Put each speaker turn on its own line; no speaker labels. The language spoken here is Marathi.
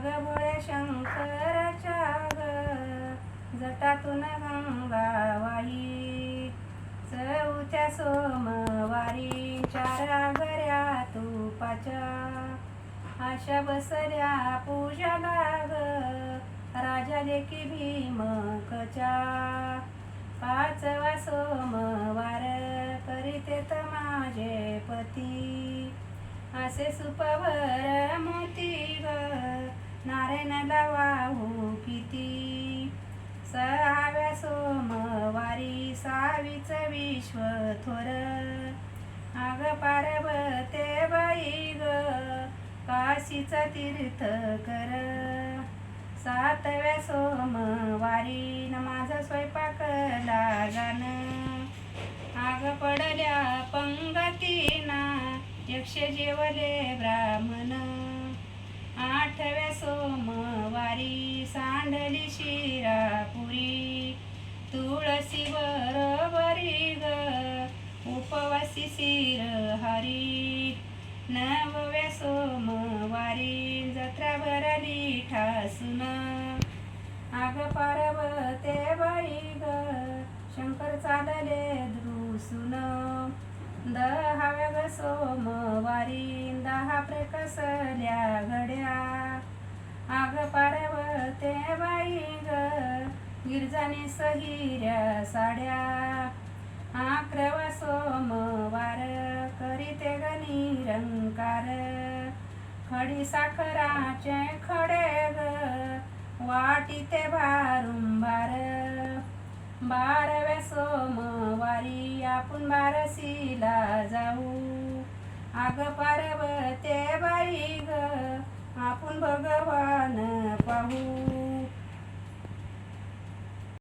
अग भोळ्या शंकराच्या ग जटातून गंगा वाही चौथ्या सोमवारी 4 घऱ्या तुपाच्या आशा बसल्या पूजाला ग राजा लेकी भीमकच्या 5वा सोमवार करीतेत माझे पती असे सुपभर मोती ग नारायणाला वाहू किती 6व्या सोमवारी 6वीच विश्व थोर अग पार्वते बाई ग काशीचा तीर्थ कर 7व्या सोमवारी न माझा स्वयंपाक लागान आग पडल्या पंगतीना यक्ष जेवले ब्राह्मण 8व्या सोमवारी सांडली शिरापुरी तुळशी बरोबरी ग उपवासी शिरहरी 9व्या सोमवारी जत्रा भरली ठासून आग पार्वते बाई ग शंकर चालले द्रुसून 10व्या ग सोमवारी 10 प्रकसल्या घड्या आग पार्वते बाई ग गिरजाने सहिऱ्या साड्या 11वा सोमवार करीते ग निरंकार खडी साखराचे खडे ग वाटीते भारुंभार 12व्या सोमवारी आपण बारसीला जाऊ आग पार्वते बाई ग आपण भगवान पाहू